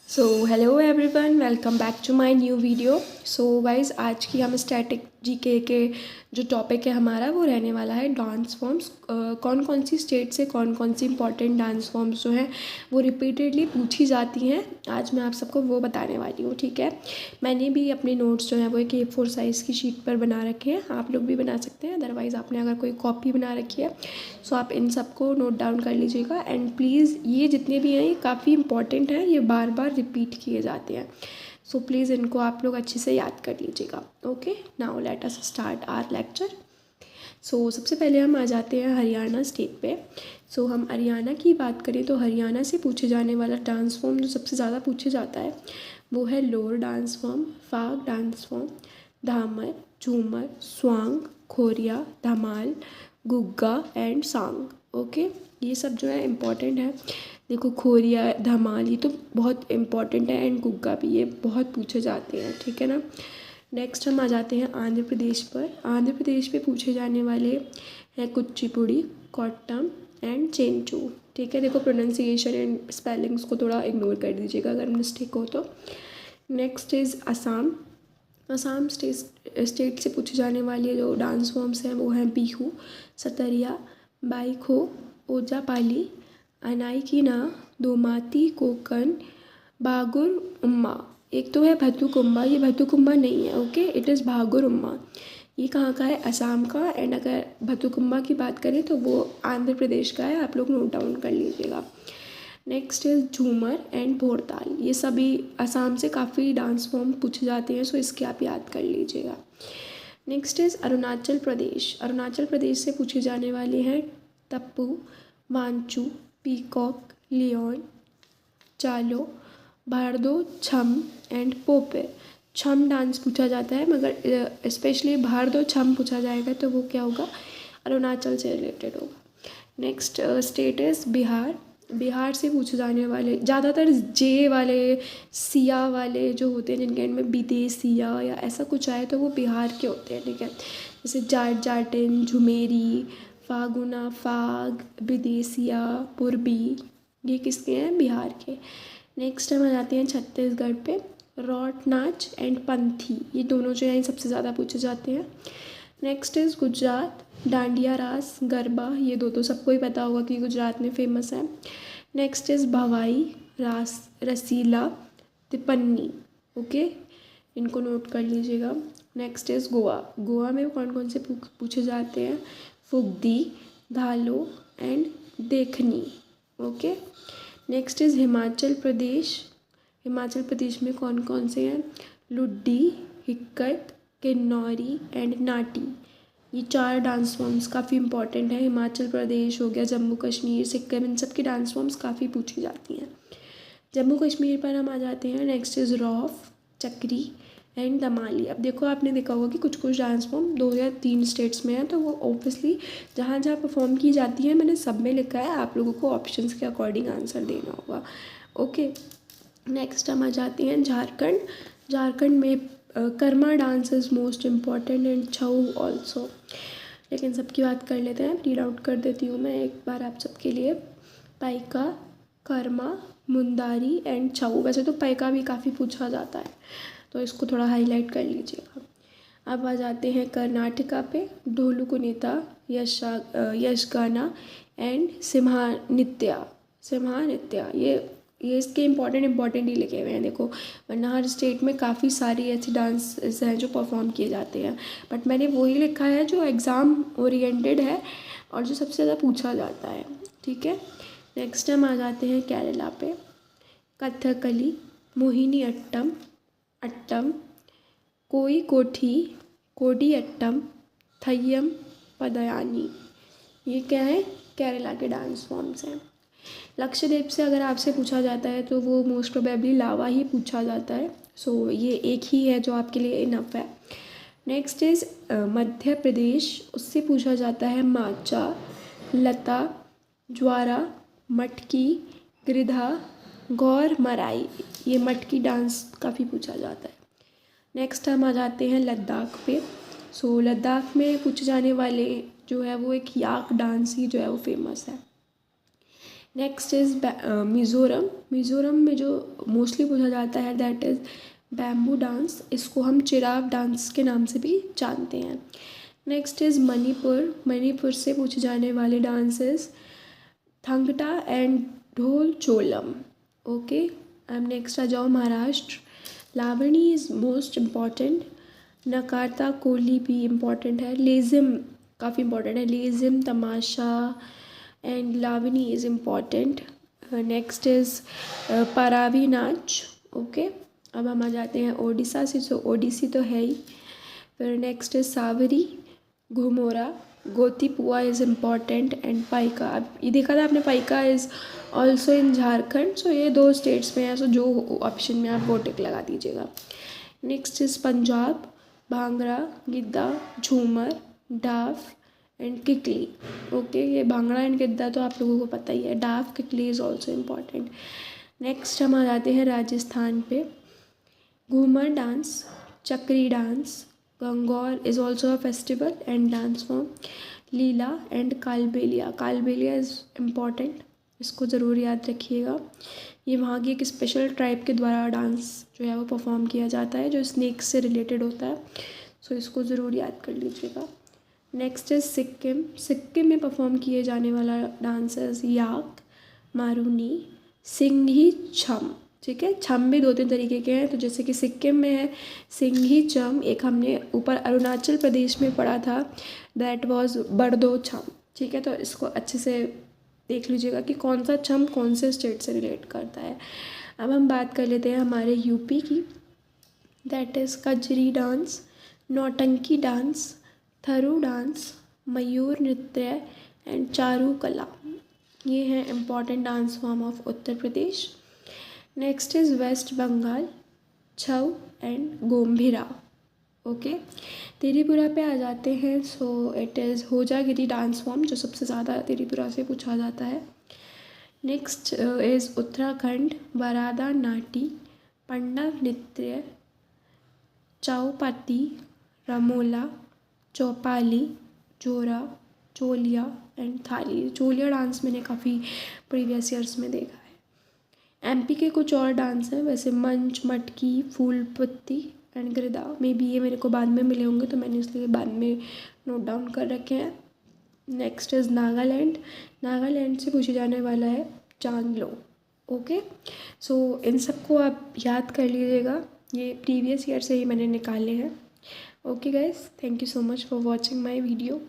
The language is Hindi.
So hello everyone, welcome back to my new video. So guys, आज की हम स्टैटिक जीके के जो टॉपिक है हमारा वो रहने वाला है डांस फॉर्म्स। कौन कौन सी स्टेट से कौन कौन सी इंपॉर्टेंट डांस फॉर्म्स जो हैं वो रिपीटेडली पूछी जाती हैं, आज मैं आप सबको वो बताने वाली हूँ। ठीक है, मैंने भी अपने नोट्स जो हैं वो एक A4 साइज़ की शीट पर बना रखे हैं, आप लोग भी बना सकते हैं। अदरवाइज़ आपने अगर कोई कॉपी बना रखी है सो आप इन सबको नोट डाउन कर लीजिएगा। एंड प्लीज़ ये जितने भी हैं ये काफ़ी इंपॉर्टेंट हैं, ये बार बार रिपीट किए जाते हैं, सो प्लीज़ इनको आप लोग अच्छे से याद कर लीजिएगा। Okay, now let us start our lecture. So सबसे पहले हम आ जाते हैं हरियाणा स्टेट पे। सो हम हरियाणा की बात करें तो हरियाणा से पूछे जाने वाला डांस फॉर्म जो सबसे ज़्यादा पूछे जाता है वो है लोअर डांस फॉर्म, फाग डांस फॉर्म, धामर, झूमर, स्वांग, खोरिया, धमाल, गुग्गा एंड सांग। ओके, ये सब जो है इम्पॉर्टेंट है। देखो, खोरिया, धमाल ये तो बहुत इम्पॉर्टेंट है एंड गुग्गा भी, ये बहुत पूछे जाते हैं। ठीक है ना। नेक्स्ट हम आ जाते हैं आंध्र प्रदेश पर। आंध्र प्रदेश पे पूछे जाने वाले हैं कुचिपुड़ी, कोट्टम एंड चेंचू। ठीक है, देखो प्रोनाउंसिएशन एंड स्पेलिंग्स को थोड़ा इग्नोर कर दीजिएगा अगर मिस्टेक हो तो। Next is Assam. Assam state से पूछे जाने वाले जो डांस फॉर्म्स हैं वो हैं बिहू, सतरिया, बाइखो, ओजापाली, अनाइकीना, दोमाती, कोकन, भागुर उम्मा। एक तो है भथुकुम्बा, ये भथुकुम्बा नहीं है। ओके, इट इज़ भागुर उम्मा। ये कहाँ का है? असम का। एंड अगर भथुकुम्बा की बात करें तो वो आंध्र प्रदेश का है, आप लोग नोट डाउन कर लीजिएगा। नेक्स्ट इज़ झूमर एंड भोरताल, ये सभी असम से काफ़ी डांस फॉर्म पूछे जाते हैं, सो इसके आप याद कर लीजिएगा। Next is Arunachal Pradesh. अरुणाचल प्रदेश से पूछे जाने वाले हैं तप्पू, वांचू, पीकॉक, लियोन, चालो, भारदो, छम एंड पोपे। छम डांस पूछा जाता है, मगर स्पेशली भारदो छम पूछा जाएगा तो वो क्या होगा? अरुणाचल से रिलेटेड होगा। Next state is Bihar. Bihar से पूछे जाने वाले ज़्यादातर जे वाले, सिया वाले जो होते हैं जिनके एंड में विदेसिया या ऐसा कुछ आए तो वो बिहार के होते हैं। ठीक है, जैसे जाट, जाटिन, झुमेरी, फागुना, फाग, विदेसिया, पुरबी, ये किसके हैं? बिहार के। नेक्स्ट हम आ जाते हैं छत्तीसगढ़ पे। रॉट नाच एंड पंथी, ये दोनों जो हैं सबसे ज़्यादा पूछे जाते हैं। Next is Gujarat. डांडिया रास, गरबा, ये दो तो सबको ही पता होगा कि गुजरात में फेमस है। नेक्स्ट इज़ भवाई, रास, रसीला, तिपन्नी। ओके, इनको नोट कर लीजिएगा। Next is Goa. गोवा में कौन कौन से पूछे जाते हैं? फुगदी, धालो एंड देखनी। Okay. Next is Himachal Pradesh. Himachal Pradesh में कौन कौन से हैं? लुड्डी, हिक्कत, किन्नौरी एंड नाटी। ये 4 डांस फॉर्म्स काफ़ी इंपॉर्टेंट है। हिमाचल प्रदेश हो गया, जम्मू कश्मीर, सिक्किम, इन सब की डांस फॉर्म्स काफ़ी पूछी जाती हैं। जम्मू कश्मीर पर हम आ जाते हैं। नेक्स्ट इज़ रौफ, चक्री एंड दमाली। अब देखो, आपने देखा होगा कि कुछ कुछ डांस फॉर्म 2 या 3 स्टेट्स में है, तो वो ऑब्वियसली जहाँ जहाँ परफॉर्म की जाती है मैंने सब में लिखा है, आप लोगों को ऑप्शंस के अकॉर्डिंग आंसर देना होगा। ओके, नेक्स्ट हम आ जाते हैं झारखंड। झारखंड में Karma dance is most important and Chhau also. लेकिन सबकी बात कर लेते हैं, रीड आउट कर देती हूँ मैं एक बार आप सबके लिए। पाइका, कर्मा, मुंदारी एंड छऊ। वैसे तो पाइका भी काफ़ी पूछा जाता है, तो इसको थोड़ा हाईलाइट कर लीजिएगा। अब आ जाते हैं कर्नाटका पे। ढोलू कुनीता, यशगाना एंड सिम्हा नृत्या। सिम्हा नृत्या, ये इसके इम्पॉर्टेंट ही लिखे हुए हैं देखो, वरना हर स्टेट में काफ़ी सारी ऐसी डांस हैं जो परफॉर्म किए जाते हैं, बट मैंने वही लिखा है जो एग्ज़ाम ओरिएंटेड है और जो सबसे ज़्यादा पूछा जाता है। ठीक है, नेक्स्ट हम आ जाते हैं केरला पे। कथकली, मोहिनी अट्टम, अट्टम, कोई कोठी, कोडी अट्टम, थय्यम, पदयानी। ये क्या है? केरला के डांस फॉर्म्स हैं। लक्षद्वीप से अगर आपसे पूछा जाता है तो वो मोस्ट प्रोबेबली लावा ही पूछा जाता है, सो ये एक ही है जो आपके लिए इनफ है। Next is Madhya Pradesh. उससे पूछा जाता है माचा, लता, ज्वारा, मटकी, गिरिधा, गौर मराई। ये मटकी डांस काफ़ी पूछा जाता है। नेक्स्ट हम आ जाते हैं लद्दाख पे। सो लद्दाख में पूछे जाने वाले जो है वो एक याक डांस ही जो है वो फेमस है। Next is Mizoram. मिज़ोरम में जो मोस्टली पूछा जाता है दैट इज़ बैम्बू डांस। इसको हम चिराग डांस के नाम से भी जानते हैं। Next is Manipur. मणिपुर से पूछे जाने वाले डांसेस थंगटा एंड ढोल चोलम। ओके, अब नेक्स्ट आ जाओ Maharashtra. Lavani is most important. नकाता कोली भी इम्पॉर्टेंट है। लेज़िम काफ़ी इम्पॉर्टेंट है। Lezim, Tamasha and Lavani is important. Next is परावी नाच। ओके, अब हम आ जाते हैं ओडिशा से। जो ओडिसी तो है ही। फिर नेक्स्ट इज़ सावरी, Ghumura, Gotipua is important and Paika. अब ये देखा था आपने, Paika is also in Jharkhand. So ये 2 स्टेट्स में है। सो जो ऑप्शन में आप वो टिक लगा दीजिएगा। नेक्स्ट इज़ पंजाब, भांगड़ा, गिद्दा, झूमर, डाफ एंड किकली। ओके, ये भांगड़ा एंड गिद्दा तो आप लोगों को पता ही है। Daph, किकली is also important. Next हम आ जाते हैं राजस्थान पे। घूमर डांस, चक्री dance, Gangaur is also a festival and dance form. Leela and Kalbelia. Kalbelia is important, इसको ज़रूर याद रखिएगा। ये वहाँ की एक स्पेशल ट्राइब के द्वारा डांस जो है वो परफॉर्म किया जाता है जो स्नेक से रिलेटेड होता है। सो इसको ज़रूर याद कर लीजिएगा। Next is Sikkim. सिक्किम में परफॉर्म किए जाने वाला डांसर्स याक, मारूनी, सिंघी, छम। ठीक है, छम भी 2-3 तरीके के हैं। तो जैसे कि सिक्किम में है सिंघी छम, एक हमने ऊपर अरुणाचल प्रदेश में पढ़ा था दैट वाज बरदो छम। ठीक है, तो इसको अच्छे से देख लीजिएगा कि कौन सा छम कौन से स्टेट से रिलेट करता है। अब हम बात कर लेते हैं हमारे यूपी की, that is Kajri dance, Nautanki dance, Tharu dance, Mayur Nritya and Charu Kala. ये हैं important dance form of Uttar Pradesh. Next is West Bengal, Chhau and Gambhira. Okay, Tripura पे आ जाते हैं। So it is Hojagiri dance form जो सबसे ज़्यादा त्रिपुरा से पूछा जाता है। नेक्स्ट इज़ उत्तराखंड, वरादा नाटी, पंडव नृत्य, चौपाती, रमोला, चौपाली, जोरा, चोलिया एंड थाली। चोलिया डांस मैंने काफ़ी प्रीवियस ईयर्स में देखा है। एमपी के कुछ और डांस हैं वैसे मंच, मटकी, फूल पत्ती एंड गिरदा। मे बी ये मेरे को बाद में मिले होंगे तो मैंने इसलिए बाद में नोट डाउन कर रखे हैं। Next is Nagaland. नागालैंड से पूछे जाने वाला है चांगलो। ओके, सो इन सबको आप याद कर लीजिएगा, ये प्रीवियस ईयर से ही मैंने निकाले हैं। Okay guys, thank you so much for watching my video.